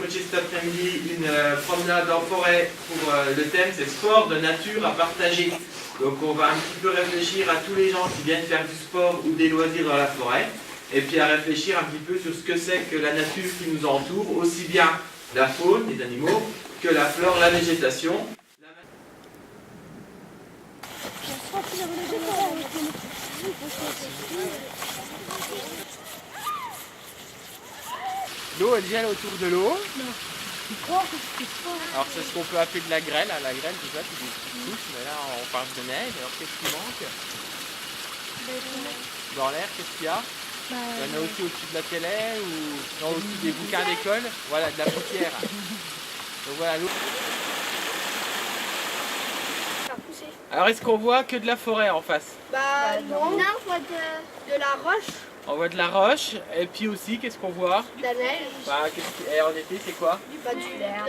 Cet après-midi, une promenade en forêt pour le thème, c'est sport de nature à partager. Donc on va un petit peu réfléchir à tous les gens qui viennent faire du sport ou des loisirs dans la forêt, et puis à réfléchir un petit peu sur ce que c'est que la nature qui nous entoure, aussi bien la faune, les animaux, que la flore, la végétation. L'eau, elle gèle autour de l'eau. Alors c'est ce qu'on peut appeler de la grêle. La grêle, tout ça, c'est des petites couches, mais là on parle de neige. Alors qu'est-ce qui manque? Dans l'air, qu'est-ce qu'il y a? Il y en a aussi au-dessus de la télé ou non, au-dessus des bouquins d'école. Voilà, de la poussière. Donc voilà, l'eau. Alors est-ce qu'on voit que de la forêt en face? Bah non, on voit de la roche. On voit de la roche, et puis aussi, qu'est-ce qu'on voit? De la neige. Bah, et en été, c'est quoi? De l'herbe.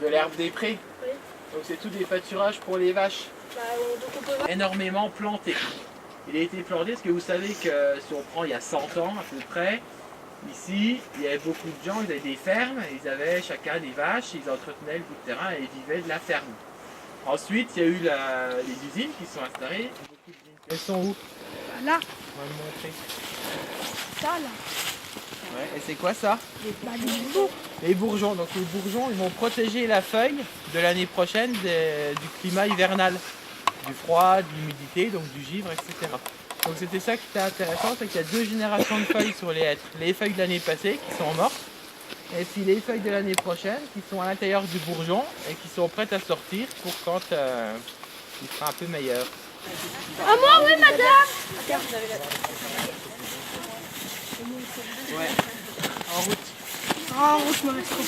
De l'herbe des prés. Oui. Donc c'est tout des pâturages pour les vaches. Bah, donc on peut voir. Énormément planté. Il a été planté parce que vous savez que si on prend il y a 100 ans à peu près, ici, il y avait beaucoup de gens, ils avaient des fermes, ils avaient chacun des vaches, ils entretenaient le bout de terrain et ils vivaient de la ferme. Ensuite, il y a eu les usines qui sont installées. Elles sont où? Là. On va le montrer. Ça là. Ouais, et c'est quoi ça? Les bourgeons. Les bourgeons. Donc les bourgeons, ils vont protéger la feuille de l'année prochaine du climat hivernal, du froid, de l'humidité, donc du givre, etc. Donc c'était ça qui était intéressant, c'est qu'il y a 2 générations de feuilles sur les hêtres. Les feuilles de l'année passée qui sont mortes, et puis les feuilles de l'année prochaine qui sont à l'intérieur du bourgeon et qui sont prêtes à sortir pour quand il sera un peu meilleur. Ah moi oui madame. Ouais. En route. En route, me reste trop.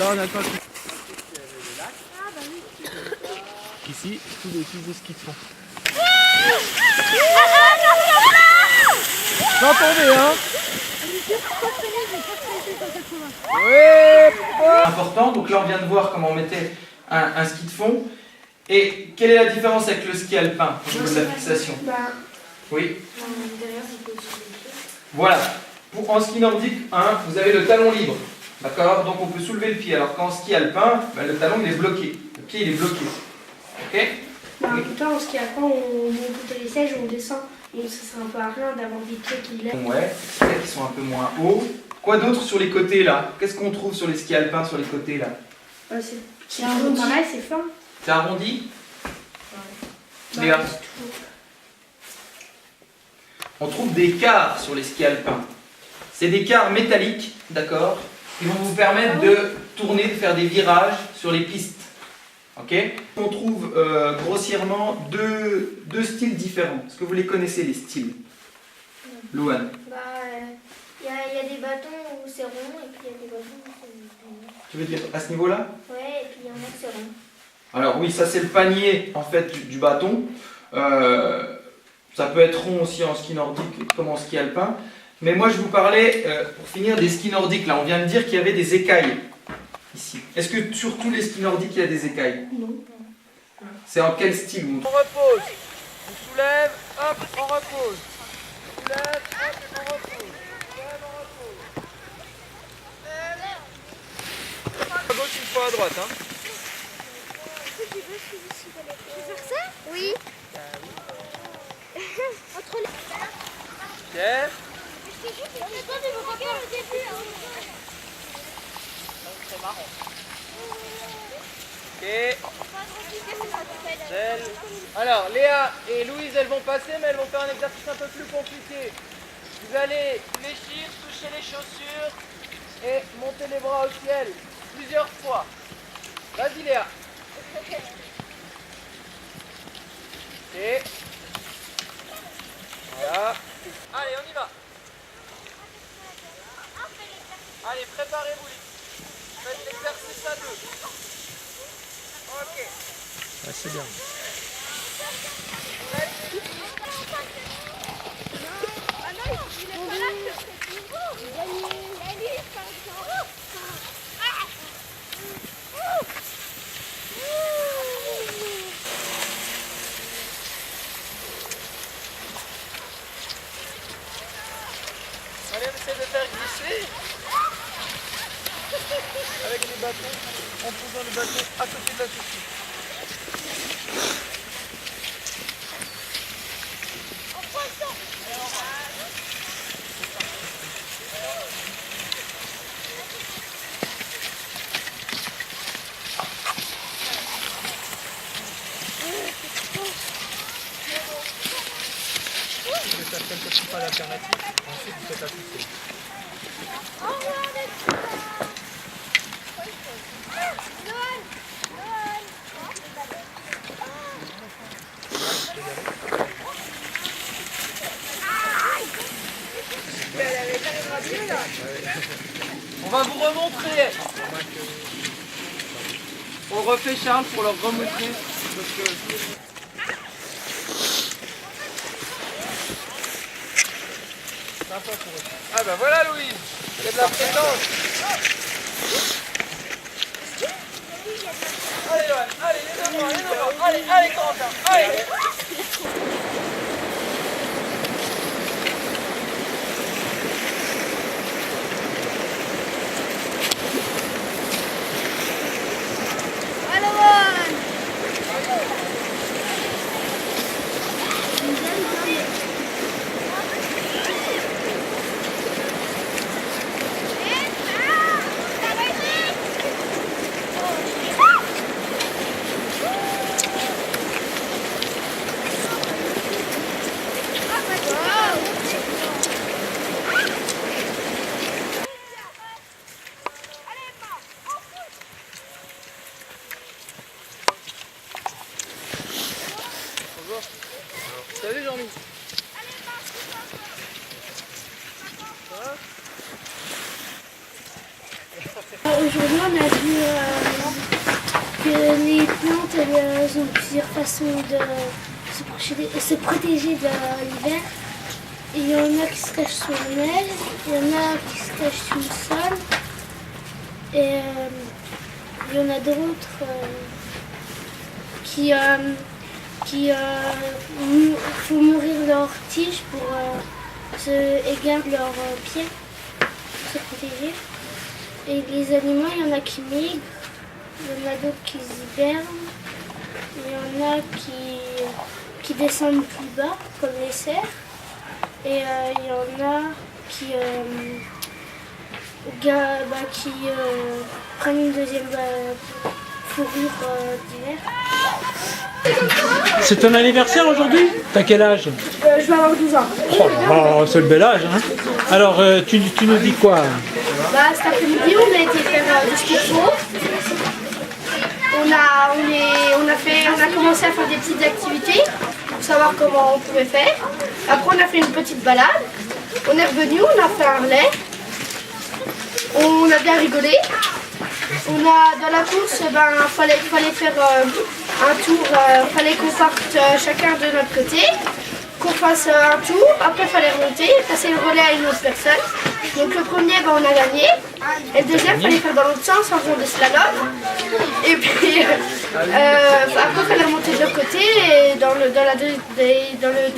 Là on attend ici, tous les petits skis de fond. Sans tomber, hein. Important, donc là on vient de voir comment on mettait un ski de fond. Et quelle est la différence avec le ski alpin au niveau de la fixation? Oui. Voilà. En ski nordique, vous avez le talon libre. D'accord? Donc on peut soulever le pied. Alors qu'en ski alpin, le talon il est bloqué. Le pied il est bloqué. Ok? Pourtant en ski alpin, on monte les sièges, on descend. Donc ça sert un peu à rien d'avoir des pieds qui lèvent. Ouais, c'est qui sont un peu moins hauts. Quoi d'autre sur les côtés là? Qu'est-ce qu'on trouve sur les skis alpins sur les côtés là? C'est arrondi. Pareil, c'est fin. C'est arrondi? Ouais. Léa. On trouve des quarts sur les skis alpins. C'est des quarts métalliques, d'accord, qui vont vous permettre de tourner, de faire des virages sur les pistes. Ok? On trouve grossièrement deux styles différents. Est-ce que vous les connaissez, les styles? Louane? Il y a des bâtons où c'est rond et puis il y a des bâtons où c'est... Tu veux dire à ce niveau-là? Ouais, et puis il y en a qui c'est rond. Alors oui, ça c'est le panier en fait du bâton. Ça peut être rond aussi en ski nordique comme en ski alpin. Mais moi je vous parlais, pour finir, des skis nordiques. Là on vient de dire qu'il y avait des écailles ici. Est-ce que sur tous les skis nordiques il y a des écailles? Non. C'est en quel style? On repose, on soulève, hop, on repose. On soulève, hop, on repose. À gauche une fois à droite. Hein. Tu veux faire ça? Oui. Entre les... Pierre. C'est marrant. Ok. Alors, Léa et Louise, elles vont passer, mais elles vont faire un exercice un peu plus compliqué. Vous allez fléchir, toucher les chaussures et monter les bras au ciel plusieurs fois. Vas-y, Léa. Ok. Voilà. Allez, on y va. Allez, préparez-vous. Faites inverser ça 2. Ok. Ah, c'est bien. Allez, on essaie de faire glisser avec les bâtons, en posant le bâton à côté de la touche. Vous faites quelques pas d'alternative, ensuite vous faites la poussée. On va vous remontrer. On refait Charles pour leur remontrer. Ah bah voilà Louise, il y a de la présence. Allez Johan, allez les devants, allez Quentin, allez. Salut Jean-Mi. Aujourd'hui, on a vu que les plantes elles ont plusieurs façons de se protéger de l'hiver. Il y en a qui se cachent sous la neige, il y en a qui se cachent sous le sol, et il y en a d'autres qui font mourir leurs tiges pour et gardent leurs pieds pour se protéger. Et les animaux, il y en a qui migrent, il y en a d'autres qui hibernent, il y en a qui descendent plus bas, comme les cerfs, et il y en a qui prennent une deuxième fourrure d'hiver. C'est ton anniversaire aujourd'hui? T'as quel âge? Je vais avoir 12 ans. Oh, c'est le bel âge, hein. Alors, tu nous dis quoi? Cet après-midi, on a été faire du ski de fond. On a commencé à faire des petites activités pour savoir comment on pouvait faire. Après, on a fait une petite balade. On est revenu, on a fait un relais. On a bien rigolé. Dans la course, fallait faire un tour. Fallait qu'on parte chacun de notre côté, qu'on fasse un tour. Après, il fallait remonter, passer le relais à une autre personne. Donc le premier, on a gagné. Et le deuxième, il fallait faire dans l'autre sens en faisant des slaloms. Et puis après, il fallait remonter de l'autre côté. Et dans le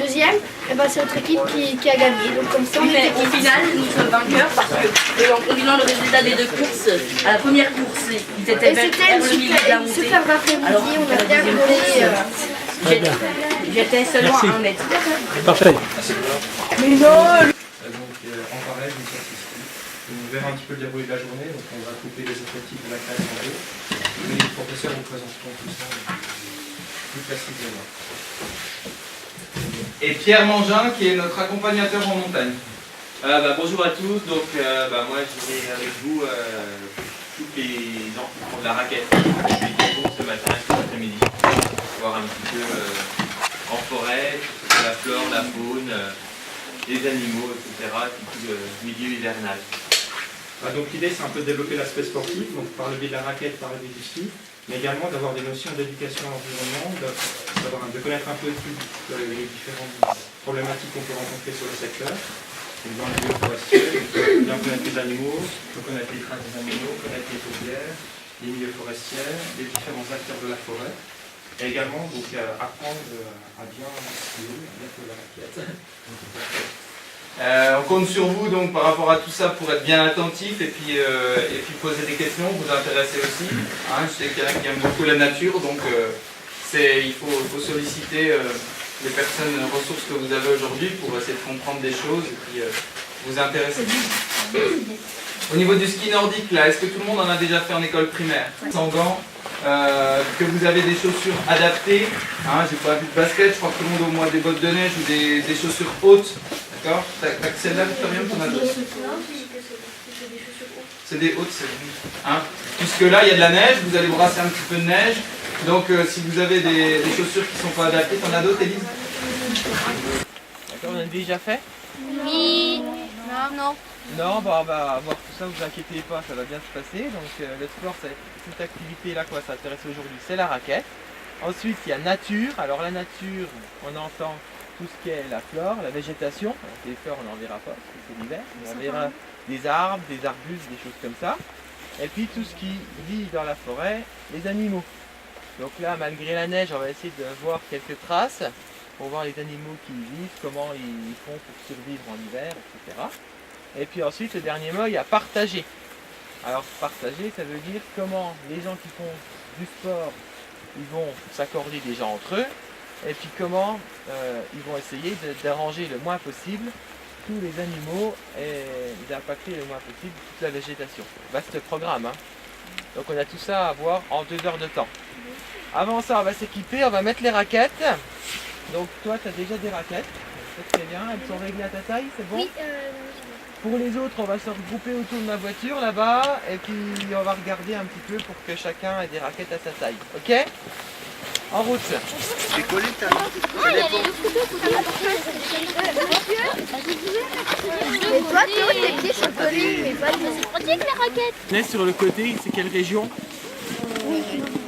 deuxième, c'est notre équipe qui a gagné. Donc comme ça, Mais au final, nous sommes vainqueurs parce que en combinant le résultat des deux courses, à la première course, ils étaient vers le milieu de la une montée. superbe après-midi. On a bien rigolé. J'étais seulement à 1 mètre. Parfait. Donc en parallèle d'une sortie ski. Vous verrez un petit peu le déroulé de la journée, donc on va couper les effectifs de la classe en deux. Et les professeurs vous présenteront tout ça plus précisément. Et Pierre Mangin qui est notre accompagnateur en montagne. Bonjour à tous, donc moi je vais avec vous tous les gens qui font de la raquette. Je suis des ce matin et cet après-midi. Voir un petit peu en forêt, la flore, la faune, les animaux, etc. Tout le milieu hivernal. Donc l'idée c'est un peu de développer l'aspect sportif, donc par le biais de la raquette, par le biais du ski, mais également d'avoir des notions d'éducation à l'environnement, de connaître un peu toutes les différentes problématiques qu'on peut rencontrer sur le secteur. Donc dans le milieu forestier, bien connaître les animaux, connaître les traces des animaux, connaître les tourbières, les milieux forestiers, les différents acteurs de la forêt. Et également donc, apprendre à bien skier, à bien faire la raquette. On compte sur vous donc par rapport à tout ça pour être bien attentif et puis poser des questions, vous intéresser aussi. Hein, je sais qu'il y en a qui aiment beaucoup la nature, donc il faut solliciter les personnes ressources que vous avez aujourd'hui pour essayer de comprendre des choses et puis vous intéresser. Au niveau du ski nordique, là, est-ce que tout le monde en a déjà fait en école primaire? Sans gants, que vous avez des chaussures adaptées, hein, j'ai pas vu de basket, je crois que tout le monde a au moins des bottes de neige ou des chaussures hautes, d'accord? T'as que celle-là, Victoria, ou t'en as d'autres? C'est des hautes, c'est hein? Puisque là, il y a de la neige, vous allez brasser un petit peu de neige, donc si vous avez des chaussures qui ne sont pas adaptées, t'en as d'autres, Élise? D'accord, on a déjà fait? Oui. Non. Non, bah, on va voir tout ça, vous inquiétez pas, ça va bien se passer. Donc le sport, cette activité-là quoi s'intéresse aujourd'hui, c'est la raquette. Ensuite, il y a nature. Alors la nature, on entend tout ce qui est la flore, la végétation. Alors, les fleurs, on n'en verra pas, parce que c'est l'hiver. On verra des arbres, des arbustes, des choses comme ça. Et puis tout ce qui vit dans la forêt, les animaux. Donc là, malgré la neige, on va essayer de voir quelques traces pour voir les animaux qui y vivent, comment ils font pour survivre en hiver, etc. Et puis ensuite, le dernier mot, il y a partager. Alors partager, ça veut dire comment les gens qui font du sport, ils vont s'accorder déjà entre eux, et puis comment ils vont essayer d'arranger le moins possible tous les animaux et d'impacter le moins possible toute la végétation. Vaste programme, hein. Donc on a tout ça à voir en 2 heures de temps. Avant ça, on va s'équiper, on va mettre les raquettes. Donc toi, tu as déjà des raquettes, c'est très bien, elles sont réglées à ta taille, c'est bon? Oui, Pour les autres, on va se regrouper autour de ma voiture là-bas et puis on va regarder un petit peu pour que chacun ait des raquettes à sa taille. Ok? En route. mais toi, Théo, tes pieds sont collés, mais pas les pratique les raquettes. On est sur le côté, c'est quelle région?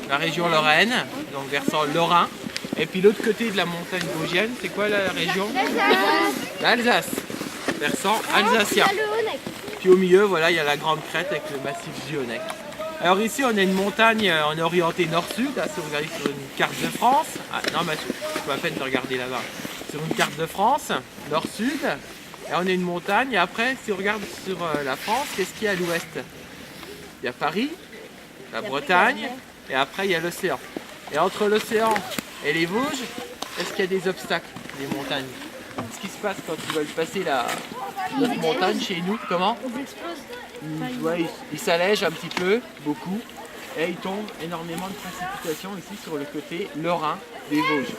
La région Lorraine, donc versant Lorrain. Et puis l'autre côté de la montagne vosgienne, c'est quoi la région? L'Alsace. Versant alsacien. Puis au milieu, voilà, il y a la grande crête avec le massif du Honeck. Alors ici, on a une montagne, on est orienté nord-sud, si vous regardez sur une carte de France. Ah, non, mais c'est pas la peine de regarder là-bas. Sur une carte de France, nord-sud, et on a une montagne. Et après, si on regarde sur la France, qu'est-ce qu'il y a à l'ouest? Il y a Paris, la Bretagne, et après il y a l'océan. Et entre l'océan et les Vosges, est-ce qu'il y a des obstacles, des montagnes? Ce qui se passe quand ils veulent passer notre montagne chez nous, comment? Ils s'allègent un petit peu, beaucoup, et il tombe énormément de précipitations ici sur le côté lorrain des Vosges.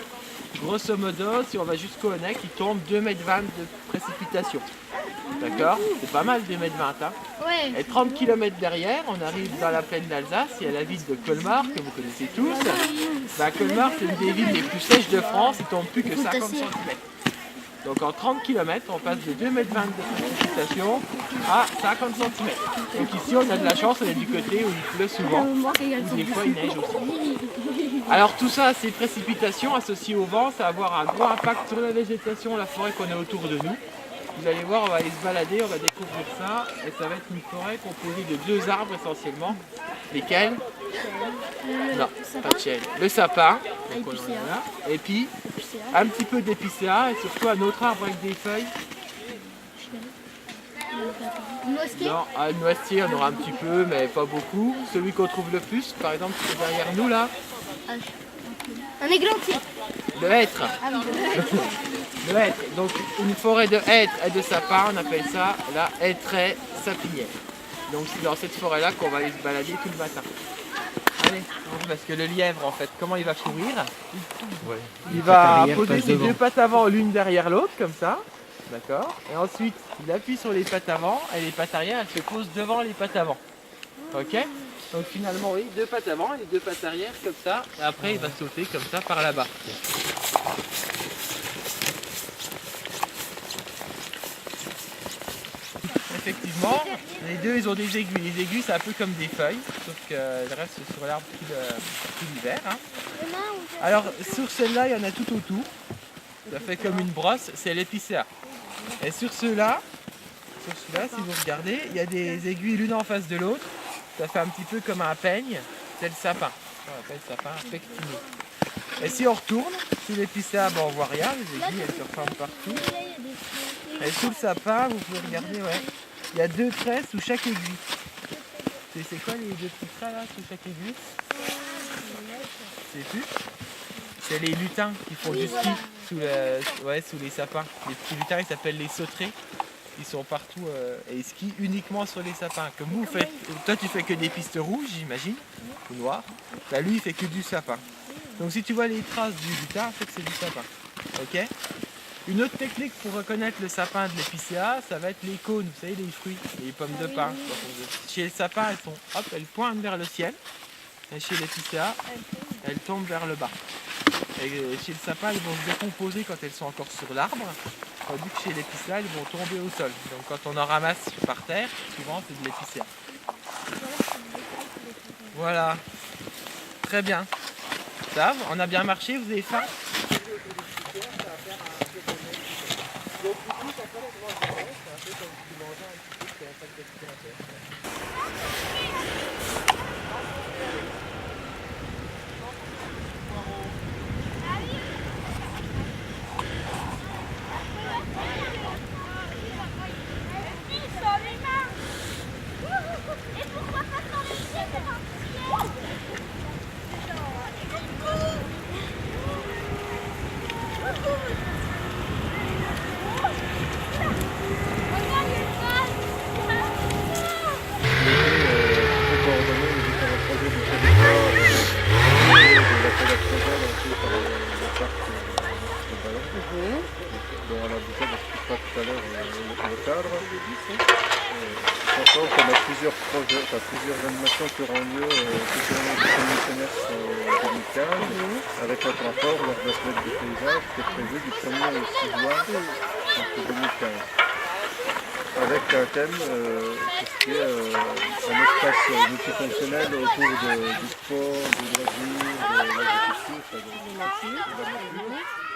Grosso modo, si on va jusqu'au Honeck, il tombe 2,20 m de précipitation. D'accord? C'est pas mal 2,20 m. Hein? Ouais. Et 30 km derrière, on arrive dans la plaine d'Alsace, il y a la ville de Colmar, que vous connaissez tous. Bah, Colmar, c'est une des villes les plus sèches de France, il ne tombe plus que 50 cm. Donc en 30 km, on passe de 2,20 m de précipitation à 50 cm. Donc ici, on a de la chance, on est du côté où il pleut souvent, ou des fois il neige aussi. Alors tout ça, ces précipitations associées au vent, ça va avoir un gros impact sur la végétation, la forêt qu'on a autour de nous. Vous allez voir, on va aller se balader, on va découvrir ça, et ça va être une forêt composée de 2 arbres essentiellement. Lesquels? Non, pas de chêne. Le sapin, donc on en a, et puis un petit peu d'épicéa, et surtout un autre arbre avec des feuilles. Non, un noisetier, on aura un petit peu, mais pas beaucoup. Celui qu'on trouve le plus, par exemple, c'est derrière nous là. Un églantier. Le hêtre. Le hêtre. Donc une forêt de hêtre et de sapins, on appelle ça la hêtraie sapinière. Donc c'est dans cette forêt-là qu'on va aller se balader tout le matin. Allez, parce que le lièvre, en fait, comment il va courir? Il va poser ses 2 pattes avant l'une derrière l'autre, comme ça. D'accord? Et ensuite, il appuie sur les pattes avant, et les pattes arrière, elles se posent devant les pattes avant. Ok? Donc finalement, oui, 2 pattes avant et 2 pattes arrière, comme ça. Et après, il va sauter comme ça par là-bas. Effectivement, Les deux, ils ont des aiguilles. Les aiguilles, c'est un peu comme des feuilles, sauf qu'elles restent sur l'arbre tout l'hiver. Hein. Alors, sur celle-là, il y en a tout autour. Ça fait comme une brosse, c'est l'épicéa. Et sur celui-là, si vous regardez, il y a des aiguilles l'une en face de l'autre. Ça fait un petit peu comme un peigne. C'est le sapin. On appelle sapin pectineux. Et si on retourne, sous l'épicéa, on voit rien. Les aiguilles, elles se reforment partout. Et sous le sapin, vous pouvez regarder, ouais. Il y a 2 traits sous chaque aiguille. C'est quoi les 2 petits traits là sous chaque aiguille? C'est plus? C'est les lutins qui font du ski sous les sapins. Les petits lutins, ils s'appellent les sauterets. Ils sont partout et ils skient uniquement sur les sapins. Comme vous faites, toi tu fais que des pistes rouges, j'imagine, ou noires. Là, lui, il fait que du sapin. Donc si tu vois les traces du lutin, c'est que c'est du sapin. Ok? Une autre technique pour reconnaître le sapin de l'épicéa, ça va être les cônes, vous savez, les fruits, les pommes de pin. Chez le sapin, elles pointent vers le ciel. Et chez l'épicéa, elles tombent vers le bas. Et chez le sapin, elles vont se décomposer quand elles sont encore sur l'arbre. Tandis que chez l'épicéa, elles vont tomber au sol. Donc quand on en ramasse par terre, souvent c'est de l'épicéa. Voilà. Très bien. Ça, on a bien marché, vous avez faim? Donc du coup, ça commence à manger, c'est un peu comme si tu mangeais un petit peu de sac d'aspirateur. Et pourquoi pas dans les pieds, c'est un dont on a beaucoup d'expliquera tout à l'heure le cadre. Sachant qu'on a plusieurs projets, plusieurs animations qui auront lieu tout au long du premier semestre 2015, avec notre rapport lors de la semaine du paysage qui est prévu du 1er au 6 juin 2015. Avec un thème, tout ce qui est un espace multifonctionnel autour du sport, du loisir, de l'agriculture, de la nature.